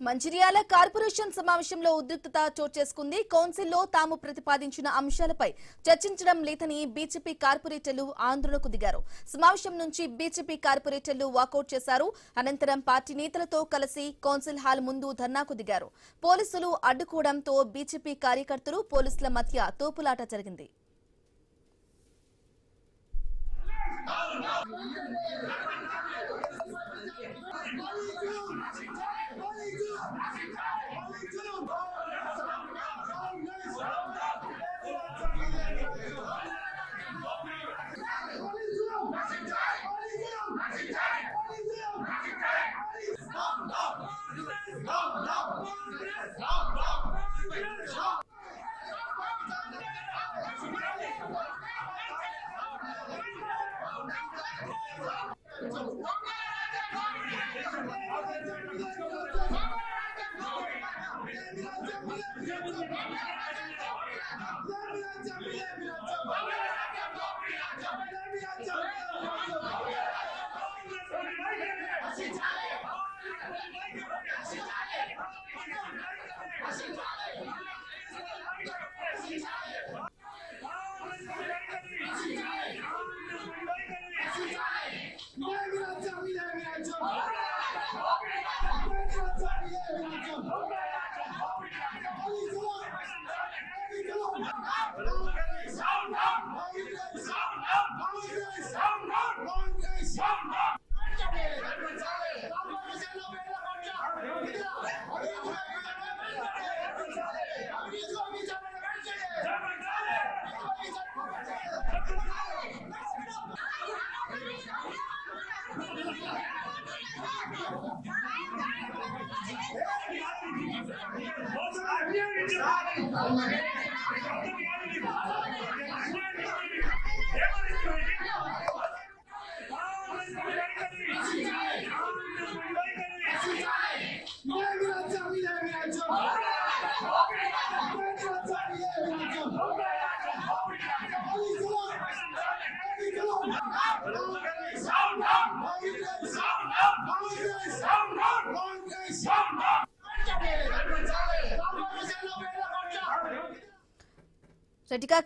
Mancherial corporation సమావేశంలో ఉద్రిక్తత చోటు చేసుకుంది. కౌన్సిల్లో తాము ప్రతిపాదించిన అంశాలపై చర్చించడం లేదని బీజేపీ కార్పొరేటర్లు ఆందోళనకు దిగారు. సమావేశం నుంచి బీజేపీ కార్పొరేటర్లు వాకౌట్ చేశారు. అనంతరం పార్టీ నేతలతో కలిసి కౌన్సిల్ హాల్ ముందు ధర్నాకు దిగారు. పోలీసులు అడ్డుకోవడంతో బీజేపీ కార్యకర్తలు పోలీసుల మధ్య తోపులాట జరిగింది.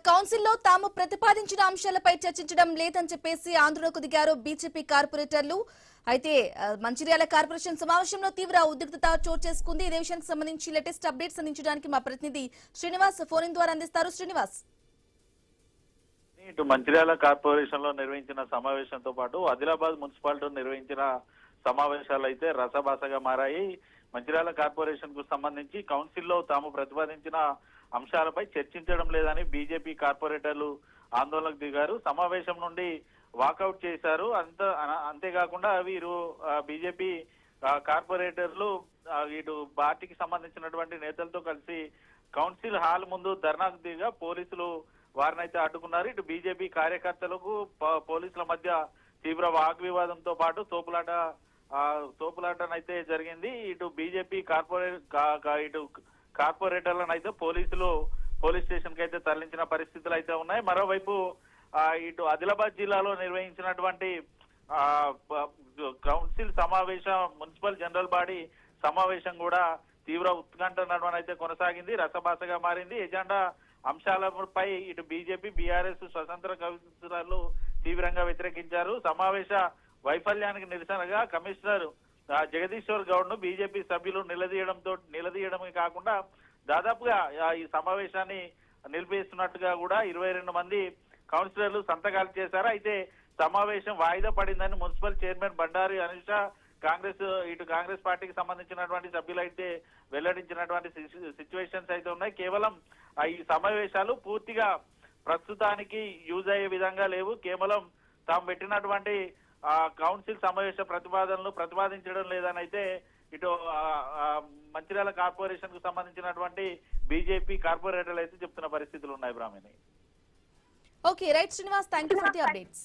కౌన్సిల్లో తాము ప్రతిపాదించిన అంశాలపై చర్చించడం లేదని చెప్పేసి ఆందోళనకు దిగారు బీజేపీ కార్పొరేటర్లు. అయితే మంచిర్యాల కార్పొరేషన్ సమావేశంలో తీవ్ర ఉద్రిక్తత చోటు చేసుకుంది. ఇదే విషయానికి సంబంధించి లేటెస్ట్ అప్డేట్స్ అందించడానికి మా ప్రతినిధి శ్రీనివాస్ ఫోన్ ఇన్ ద్వారా అందిస్తారు. శ్రీనివాస్, ఇటు మంచిర్యాల కార్పొరేషన్ లో నిర్వహించిన సమావేశంతో పాటు ఆదిలాబాద్ మున్సిపాలిటీ నిర్వహించిన సమావేశాలు అయితే రసభాసగా మారాయి. మంచిర్యాల కార్పొరేషన్ కు సంబంధించి కౌన్సిల్లో తాము ప్రతిపాదించిన అంశాలపై చర్చించడం లేదని బీజేపీ కార్పొరేటర్లు ఆందోళనకు దిగారు. సమావేశం నుండి వాకౌట్ చేశారు. అంతేకాకుండా వీరు బీజేపీ కార్పొరేటర్లు ఇటు పార్టీకి సంబంధించినటువంటి నేతలతో కలిసి కౌన్సిల్ హాల్ ముందు ధర్నాకు దిగా పోలీసులు వారినైతే అడ్డుకున్నారు. ఇటు బీజేపీ కార్యకర్తలకు పోలీసుల మధ్య తీవ్ర వాగ్వివాదంతో పాటు తోపులాటనైతే జరిగింది. ఇటు బీజేపీ కార్పొరేటర్లను అయితే పోలీసులు పోలీస్ స్టేషన్ కి అయితే తరలించిన పరిస్థితులు అయితే ఉన్నాయి. మరోవైపు ఇటు ఆదిలాబాద్ జిల్లాలో నిర్వహించినటువంటి కౌన్సిల్ సమావేశం, మున్సిపల్ జనరల్ బాడీ సమావేశం కూడా తీవ్ర ఉత్కంఠ నడవన అయితే కొనసాగింది, రసభాసగా మారింది. ఎజెండా అంశాలపై ఇటు బీజేపీ, బీఆర్ఎస్ స్వతంత్ర కౌన్సిలర్లు తీవ్రంగా వ్యతిరేకించారు. సమావేశ వైఫల్యానికి నిరసనగా కమిషనర్ జగదీశ్వర్ గౌడ్ ను బీజేపీ సభ్యులు నిలదీయడమే కాకుండా దాదాపుగా ఈ సమావేశాన్ని నిలిపేస్తున్నట్టుగా కూడా 22 మంది కౌన్సిలర్లు సంతకాలు చేశారు. అయితే సమావేశం వాయిదా పడిందని మున్సిపల్ చైర్మన్ బండారి అనుష కాంగ్రెస్ పార్టీకి సంబంధించినటువంటి సభ్యులు అయితే వెల్లడించినటువంటి సిచ్యువేషన్స్ అయితే ఉన్నాయి. కేవలం ఈ సమావేశాలు పూర్తిగా ప్రస్తుతానికి యూజ్ అయ్యే విధంగా లేవు. కేవలం తాము పెట్టినటువంటి కౌన్సిల్ సమావేశ ప్రతిపాదనలు ప్రతిపాదించడం లేదని అయితే ఇటు మంచిర్యాల కార్పొరేషన్ కు సంబంధించినటువంటి బీజేపీ కార్పొరేటర్లు అయితే చెప్తున్న పరిస్థితులు ఉన్నాయి. Brahmani. Okay, right Srinivas, thank you for the updates.